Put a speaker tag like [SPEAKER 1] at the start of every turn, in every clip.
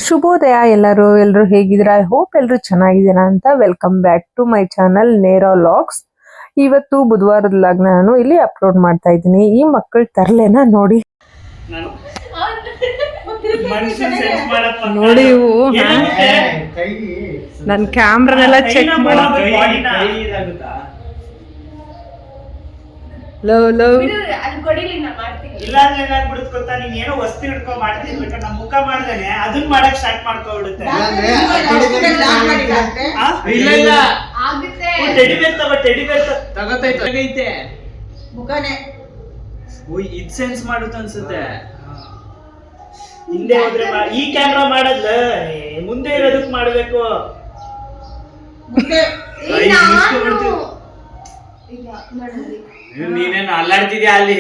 [SPEAKER 1] ಶುಭೋದಯ ಎಲ್ಲರೂ ಹೇಗಿದ್ದೀರಾ? ಐ ಹೋಪ್ ಎಲ್ಲರೂ ಚೆನ್ನಾಗಿದ್ದೀರಾ ಅಂತ. Welcome back to my channel ನೇರಾ ವ್ಲಾಗ್ಸ್. ಇವತ್ತು ಬುಧವಾರದ ವ್ಲಾಗ್ ನಾನು ಇಲ್ಲಿ ಅಪ್ಲೋಡ್ ಮಾಡ್ತಾ ಇದ್ದೀನಿ. ಈ ಮಕ್ಕಳ ತರಲೆನ ನೋಡಿ ನೋಡಿ ಇವು ನನ್ನ ಕ್ಯಾಮ್ರಾನೆಲ್ಲ ಚೆಕ್ ಮಾಡಿ ಲವ್ ಲವ್
[SPEAKER 2] ಇಲ್ಲಾಂದ್ರೆ ಏನಾಗ್ಬಿಡುತ್ತೆ ಗೊತ್ತಾ, ನೀನ್ ಏನೋ ವಸ್ತು ಹಿಡ್ಕೊಂಡ್ ಮಾಡ್ತಿರ್ಬೇಕ, ನಮ್ ಮುಖ ಮಾಡ್ದೇನೆ ಅದನ್ನ ಮಾಡಕ್ ಸ್ಟಾರ್ಟ್ ಮಾಡ್ಕೊಬಿಡುತ್ತೆ. ತಗೋತೈತೆ ಮುಖನೇ ಇದ್ ಸೆನ್ಸ್ ಮಾಡುತ್ತ ಅನ್ಸುತ್ತೆ. ಹಿಂದೆ ಹೋದ್ರೆ ಈ ಕ್ಯಾಮ್ರಾ ಮಾಡದ್ಲ ಮುಂದೆ ಇರೋದಕ್ ಮಾಡ್ಬೇಕು. ನೀನೇನು ಅಲ್ಲಾಡ್ತಿದ್ಯಾ ಅಲ್ಲಿ.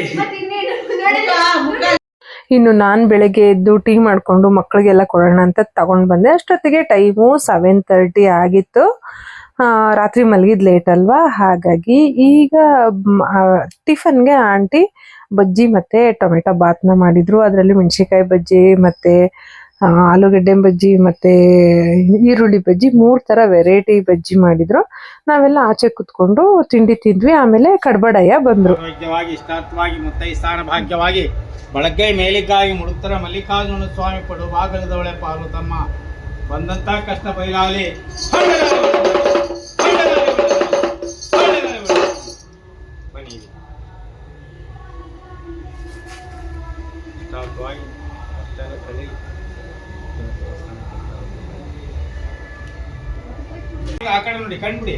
[SPEAKER 1] ಇನ್ನು ನಾನು ಬೆಳಗ್ಗೆ ಎದ್ದು ಟೀ ಮಾಡಿಕೊಂಡು ಮಕ್ಕಳಿಗೆಲ್ಲ ಕೊಡೋಣ ಅಂತ ತಗೊಂಡು ಬಂದೆ. ಅಷ್ಟೊತ್ತಿಗೆ ಟೈಮು 7:30 ಆಗಿತ್ತು. ರಾತ್ರಿ ಮಲಗಿದ್ ಲೇಟ್ ಅಲ್ವಾ, ಹಾಗಾಗಿ ಈಗ ಟಿಫನ್ಗೆ ಆಂಟಿ ಬಜ್ಜಿ ಮತ್ತು ಟೊಮೆಟೊ ಬಾತ್ನ ಮಾಡಿದರು. ಅದರಲ್ಲಿ ಮೆಣಸಿನ್ಕಾಯಿ ಬಜ್ಜಿ ಮತ್ತು ಆಲೂಗಡ್ಡೆ ಬಜ್ಜಿ ಮತ್ತು ಈರುಳ್ಳಿ ಬಜ್ಜಿ 3 ಥರ ವೆರೈಟಿ ಬಜ್ಜಿ ಮಾಡಿದರು. ನಾವೆಲ್ಲ ಆಚೆ ಕುತ್ಕೊಂಡು ತಿಂಡಿ ತಿಂದ್ವಿ. ಆಮೇಲೆ ಕಡ್ಬಡಯ್ಯ ಬಂದರು.
[SPEAKER 3] ಭಾಗ್ಯವಾಗಿ ಇಷ್ಟಾರ್ಥವಾಗಿ ಮುತ್ತೈ ಸ್ಥಾನ ಭಾಗ್ಯವಾಗಿ ಬಳಗೈ ಮೇಲಿಗಾಗಿ ಮುಡುತ್ತರ ಮಲ್ಲಿಕಾರ್ಜುನ ಸ್ವಾಮಿ ಪಡು ಭಾಗದವಳೆ ಪಾಲು ತಮ್ಮ ಬಂದಂತ ಕಷ್ಟ ಬಯಲಾಗಲಿ. ಬನ್ನಿ ಇಷ್ಟಾರ್ಥವಾಗಿ ಆ ಕಡೆ ನೋಡಿ ಕಣ್ಬಿಡಿ.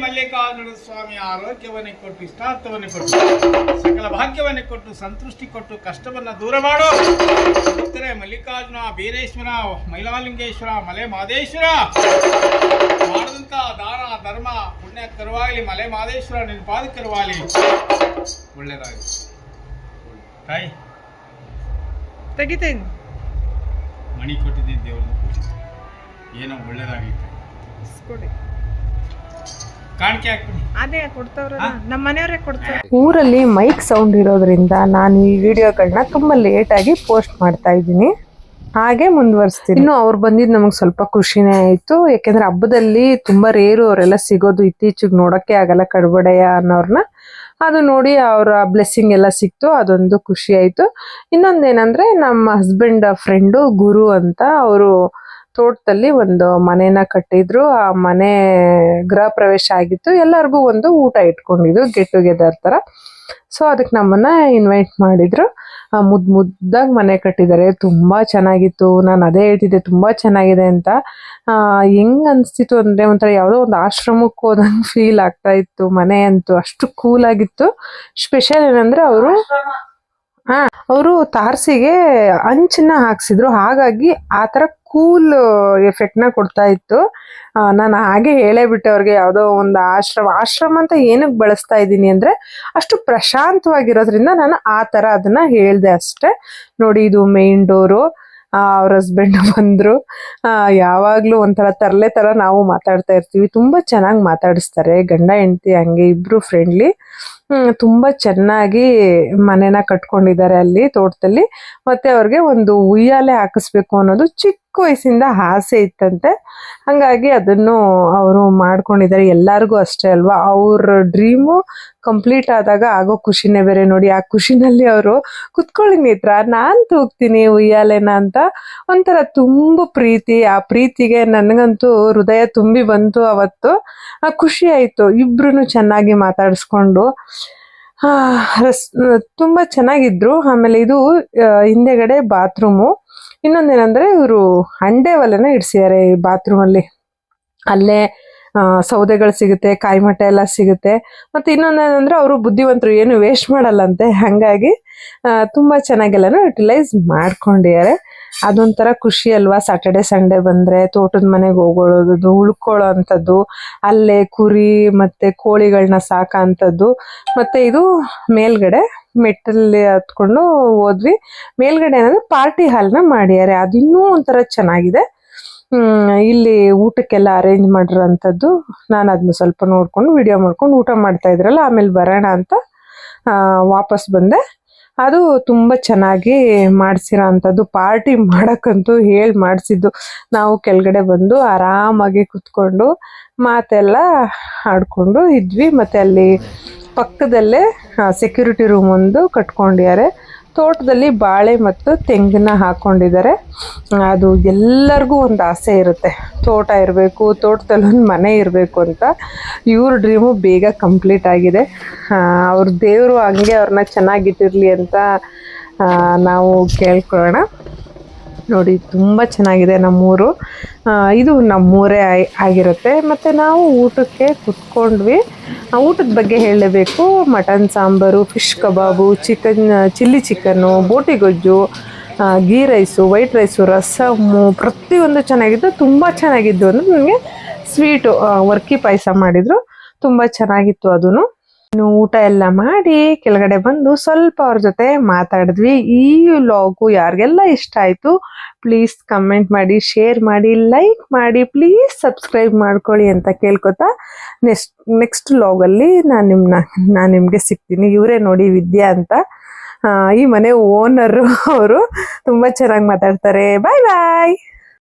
[SPEAKER 3] ಮಲ್ಲಿಕಾರ್ಜುನ ಸ್ವಾಮಿ ಆರೋಗ್ಯವನ್ನೇ ಕೊಟ್ಟು ಇಷ್ಟಾರ್ಥವನ್ನೇ ಕೊಟ್ಟು ಸಕಲ ಭಾಗ್ಯವನ್ನೇ ಕೊಟ್ಟು ಸಂತೃಷ್ಟಿ ಕೊಟ್ಟು ಕಷ್ಟವನ್ನ ದೂರ ಮಾಡು. ಮಲ್ಲಿಕಾರ್ಜುನ ಬೀರೇಶ್ವರ ಮೈಲಾಲಿಂಗೇಶ್ವರ ಮಲೆ ಮಾದೇಶ್ವರ ಮಾಡಿದಂತ ದಾನ ಧರ್ಮ ಪುಣ್ಯ ಕರುವಾಗಲಿ. ಮಲೆ ಮಾದೇಶ್ವರ ನಿನ್ನ ಪಾದಕರವಾಗಲಿ. ಒಳ್ಳೇದಾಗಲಿ ತಾಯಿ.
[SPEAKER 1] ತೆಗಿತೇನೆ
[SPEAKER 3] ಮಣಿ ಕೊಟ್ಟಿದ್ದೀನಿ ದೇವ್ರನ್ನ ಪೂಜೆ ಏನೋ ಒಳ್ಳೇದಾಗಲಿ.
[SPEAKER 1] ಅದೇ ಕೊಡ್ತಾವ್ರ ನಮ್ಮ ಮನೆಯವರೇ ಕೊಡ್ತಾರೆ. ಊರಲ್ಲಿ ಮೈಕ್ ಸೌಂಡ್ ಇರೋದ್ರಿಂದ ನಾನು ಈ ವಿಡಿಯೋಗಳನ್ನ ತುಂಬಾ ಲೇಟ್ ಆಗಿ ಪೋಸ್ಟ್ ಮಾಡ್ತಾ ಇದ್ದೀನಿ. ಹಾಗೆ ಮುಂದುವರಿಸ್ತೀನಿ. ಇನ್ನು ಅವ್ರು ಬಂದಿದ್ದು ನಮಗೆ ಸ್ವಲ್ಪ ಖುಷಿನೇ ಆಯ್ತು. ಯಾಕೆಂದ್ರೆ ಹಬ್ಬದಲ್ಲಿ ತುಂಬಾ ರೇರು ಅವರೆಲ್ಲ ಸಿಗೋದು. ಇತ್ತೀಚೆಗೆ ನೋಡಕ್ಕೆ ಆಗಲ್ಲ ಕಡ್ಬಡಯ್ಯ ಅನ್ನೋರ್ನ. ಅದು ನೋಡಿ ಅವರ ಬ್ಲೆಸ್ಸಿಂಗ್ ಎಲ್ಲ ಸಿಕ್ತು. ಅದೊಂದು ಖುಷಿ ಆಯ್ತು. ಇನ್ನೊಂದೇನಂದ್ರೆ ನಮ್ಮ ಹಸ್ಬೆಂಡ್ ಫ್ರೆಂಡು ಗುರು ಅಂತ, ಅವರು ತೋಟದಲ್ಲಿ ಒಂದು ಮನೆನ ಕಟ್ಟಿದ್ರು. ಆ ಮನೆ ಗೃಹ ಪ್ರವೇಶ ಆಗಿತ್ತು. ಎಲ್ಲರಿಗೂ ಒಂದು ಊಟ ಇಟ್ಕೊಂಡಿದ್ರು, ಗೆಟ್ ಟುಗೆದರ್ ತರ. ಸೊ ಅದಕ್ಕೆ ನಮ್ಮನ್ನ ಇನ್ವೈಟ್ ಮಾಡಿದ್ರು. ಮುದ್ದಾಗಿ ಮನೆ ಕಟ್ಟಿದ್ದಾರೆ, ತುಂಬಾ ಚೆನ್ನಾಗಿತ್ತು. ನಾನು ಅದೇ ಹೇಳ್ತಿದ್ದೆ ತುಂಬಾ ಚೆನ್ನಾಗಿದೆ ಅಂತ. ಹೆಂಗ್ ಅನ್ಸ್ತಿತ್ತು ಅಂದ್ರೆ ಒಂಥರ ಯಾವುದೋ ಒಂದು ಆಶ್ರಮಕ್ಕೆ ಹೋದಂಗೆ ಫೀಲ್ ಆಗ್ತಾ ಇತ್ತು. ಮನೆ ಅಂತೂ ಅಷ್ಟು ಕೂಲ್ ಆಗಿತ್ತು. ಸ್ಪೆಷಲ್ ಏನಂದ್ರೆ ಅವರು ತಾರಸಿಗೆ ಅಂಚನ್ನ ಹಾಕ್ಸಿದ್ರು, ಹಾಗಾಗಿ ಆ ತರ ಕೂಲ್ ಎಫೆಕ್ಟ್ ನ ಕೊಡ್ತಾ ಇತ್ತು. ನಾನು ಹಾಗೆ ಹೇಳೇ ಬಿಟ್ಟೆ ಅವ್ರಿಗೆ, ಯಾವುದೋ ಒಂದು ಆಶ್ರಮ ಅಂತ ಏನಕ್ಕೆ ಬಳಸ್ತಾ ಇದ್ದೀನಿ ಅಂದ್ರೆ ಅಷ್ಟು ಪ್ರಶಾಂತವಾಗಿರೋದ್ರಿಂದ ನಾನು ಆ ತರ ಅದನ್ನ ಹೇಳ್ದೆ ಅಷ್ಟೆ. ನೋಡಿ ಇದು ಮೇನ್ ಡೋರು. ಅವ್ರ ಹಸ್ಬೆಂಡ್ ಬಂದ್ರು. ಯಾವಾಗ್ಲೂ ಒಂಥರ ತರಲೆ ತರ ನಾವು ಮಾತಾಡ್ತಾ ಇರ್ತೀವಿ. ತುಂಬಾ ಚೆನ್ನಾಗಿ ಮಾತಾಡಿಸ್ತಾರೆ. ಗಂಡ ಹೆಂಡತಿ ಹಂಗೆ ಇಬ್ರು ಫ್ರೆಂಡ್ಲಿ. ತುಂಬಾ ಚೆನ್ನಾಗಿ ಮನೆನ ಕಟ್ಕೊಂಡಿದ್ದಾರೆ ಅಲ್ಲಿ ತೋಟದಲ್ಲಿ. ಮತ್ತೆ ಅವ್ರಿಗೆ ಒಂದು ಉಯ್ಯಾಲೆ ಹಾಕಿಸ್ಬೇಕು ಅನ್ನೋದು ಚಿಕ್ಕ ವಯಸ್ಸಿಂದ ಆಸೆ ಇತ್ತಂತೆ. ಹಂಗಾಗಿ ಅದನ್ನು ಅವರು ಮಾಡ್ಕೊಂಡಿದ್ದಾರೆ. ಎಲ್ಲರಿಗೂ ಅಷ್ಟೇ ಅಲ್ವಾ, ಅವ್ರ ಡ್ರೀಮು ಕಂಪ್ಲೀಟ್ ಆದಾಗ ಆಗೋ ಖುಷಿನೇ ಬೇರೆ. ನೋಡಿ ಆ ಖುಷಿನಲ್ಲಿ ಅವರು ಕುತ್ಕೊಳ್ಳಿ ನೇತ್ರ, ನಾನ್ ತೂಗ್ತೀನಿ ಉಯ್ಯಾಲೆನ ಅಂತ ಒಂಥರ ತುಂಬ ಪ್ರೀತಿ. ಆ ಪ್ರೀತಿಗೆ ನನಗಂತೂ ಹೃದಯ ತುಂಬಿ ಬಂತು ಅವತ್ತು. ಖುಷಿ ಆಯ್ತು. ಇಬ್ರು ಚೆನ್ನಾಗಿ ಮಾತಾಡಿಸ್ಕೊಂಡು ತುಂಬಾ ಚೆನ್ನಾಗಿದ್ರು. ಆಮೇಲೆ ಇದು ಹಿಂದೆಗಡೆ ಬಾತ್ರೂಮು. ಇನ್ನೊಂದೇನಂದ್ರೆ ಇವರು ಹಂಡೆ ಒಲೆನ ಇಡ್ಸಿದ್ದಾರೆ ಈ ಬಾತ್ರೂಮ್ ಅಲ್ಲಿ. ಅಲ್ಲೇ ಸೌದೆಗಳು ಸಿಗುತ್ತೆ, ಕಾಯಿ ಮಟ್ಟೆ ಎಲ್ಲ ಸಿಗುತ್ತೆ. ಮತ್ತೆ ಇನ್ನೊಂದೇನಂದ್ರೆ ಅವರು ಬುದ್ಧಿವಂತರು, ಏನು ವೇಸ್ಟ್ ಮಾಡಲ್ಲಂತೆ. ಹಂಗಾಗಿ ತುಂಬಾ ಚೆನ್ನಾಗೆಲ್ಲನೂ ಯುಟಿಲೈಸ್ ಮಾಡ್ಕೊಂಡಿದ್ದಾರೆ. ಅದೊಂಥರ ಖುಷಿ ಅಲ್ವಾ. ಸ್ಯಾಟರ್ಡೆ ಸಂಡೇ ಬಂದರೆ ತೋಟದ ಮನೆಗೆ ಹೋಗೋದು, ಉಳ್ಕೊಳ್ಳೋ ಅಂಥದ್ದು, ಅಲ್ಲೇ ಕುರಿ ಮತ್ತು ಕೋಳಿಗಳನ್ನ ಸಾಕೋ ಅಂಥದ್ದು. ಮತ್ತು ಇದು ಮೇಲ್ಗಡೆ ಮೆಟ್ಟಲ್ಲಿ ಹತ್ಕೊಂಡು ಹೋದ್ವಿ. ಮೇಲ್ಗಡೆ ಏನಂದರೆ ಪಾರ್ಟಿ ಹಾಲ್ನ ಮಾಡ್ಯಾರೆ, ಅದು ಇನ್ನೂ ಒಂಥರ ಚೆನ್ನಾಗಿದೆ. ಇಲ್ಲಿ ಊಟಕ್ಕೆಲ್ಲ ಅರೇಂಜ್ ಮಾಡಿರೋಂಥದ್ದು. ನಾನು ಅದನ್ನ ಸ್ವಲ್ಪ ನೋಡ್ಕೊಂಡು ವಿಡಿಯೋ ಮಾಡ್ಕೊಂಡು ಊಟ ಮಾಡ್ತಾ ಇದ್ರಲ್ಲ, ಆಮೇಲೆ ಬರೋಣ ಅಂತ ವಾಪಸ್ ಬಂದೆ. ಅದು ತುಂಬ ಚೆನ್ನಾಗಿ ಮಾಡಿಸಿರೋ ಅಂಥದ್ದು. ಪಾರ್ಟಿ ಮಾಡೋಕ್ಕಂತೂ ಹೇಳಿ ಮಾಡಿಸಿದ್ದು. ನಾವು ಕೆಳಗಡೆ ಬಂದು ಆರಾಮಾಗಿ ಕುತ್ಕೊಂಡು ಮಾತೆಲ್ಲ ಆಡ್ಕೊಂಡು ಇದ್ವಿ. ಮತ್ತು ಅಲ್ಲಿ ಪಕ್ಕದಲ್ಲೇ ಸೆಕ್ಯೂರಿಟಿ ರೂಮ್ ಒಂದು ಕಟ್ಕೊಂಡಿದ್ದಾರೆ. ತೋಟದಲ್ಲಿ ಬಾಳೆ ಮತ್ತು ತೆಂಗನ್ನ ಹಾಕ್ಕೊಂಡಿದ್ದಾರೆ. ಅದು ಎಲ್ಲರಿಗೂ ಒಂದು ಆಸೆ ಇರುತ್ತೆ, ತೋಟ ಇರಬೇಕು, ತೋಟದಲ್ಲಿ ಒಂದು ಮನೆ ಇರಬೇಕು ಅಂತ. ಇವ್ರ ಡ್ರೀಮು ಬೇಗ ಕಂಪ್ಲೀಟ್ ಆಗಿದೆ. ಅವ್ರ ದೇವರು ಹಂಗೆ ಅವ್ರನ್ನ ಚೆನ್ನಾಗಿಟ್ಟಿರಲಿ ಅಂತ ನಾವು ಕೇಳ್ಕೊಳ್ಳೋಣ. ನೋಡಿ, ತುಂಬ ಚೆನ್ನಾಗಿದೆ ನಮ್ಮೂರು. ಇದು ನಮ್ಮೂರೇ ಆಗಿರುತ್ತೆ. ಮತ್ತು ನಾವು ಊಟಕ್ಕೆ ಕುತ್ಕೊಂಡ್ವಿ. ಊಟದ ಬಗ್ಗೆ ಹೇಳಲೇಬೇಕು. ಮಟನ್ ಸಾಂಬಾರು, ಫಿಶ್ ಕಬಾಬು, ಚಿಲ್ಲಿ ಚಿಕನ್ನು, ಬೋಟಿ ಗೊಜ್ಜು, ghee rice, white rice, rasam, ಪ್ರತಿಯೊಂದು ಚೆನ್ನಾಗಿದ್ದು. ತುಂಬ ಚೆನ್ನಾಗಿದ್ದು ಅಂದರೆ ನನಗೆ ಸ್ವೀಟು ವರ್ಕಿ ಪಾಯಸ ಮಾಡಿದರು, ತುಂಬ ಚೆನ್ನಾಗಿತ್ತು ಅದೂ. ಊಟ ಎಲ್ಲ ಮಾಡಿ ಕೆಳಗಡೆ ಬಂದು ಸ್ವಲ್ಪ ಅವ್ರ ಜೊತೆ ಮಾತಾಡಿದ್ವಿ. ಈ ವ್ಲಾಗು ಯಾರಿಗೆಲ್ಲ ಇಷ್ಟ ಆಯಿತು ಪ್ಲೀಸ್ ಕಮೆಂಟ್ ಮಾಡಿ, ಶೇರ್ ಮಾಡಿ, ಲೈಕ್ ಮಾಡಿ, ಪ್ಲೀಸ್ ಸಬ್ಸ್ಕ್ರೈಬ್ ಮಾಡ್ಕೊಳ್ಳಿ ಅಂತ ಕೇಳ್ಕೊತಾ ನೆಕ್ಸ್ಟ್ ವ್ಲಾಗಲ್ಲಿ ನಾನು ನಿಮಗೆ ಸಿಗ್ತೀನಿ. ಇವರೇ ನೋಡಿ, ವಿದ್ಯಾ ಅಂತ, ಈ ಮನೆ ಓನರು. ಅವರು ತುಂಬ ಚೆನ್ನಾಗಿ ಮಾತಾಡ್ತಾರೆ. ಬಾಯ್ ಬಾಯ್.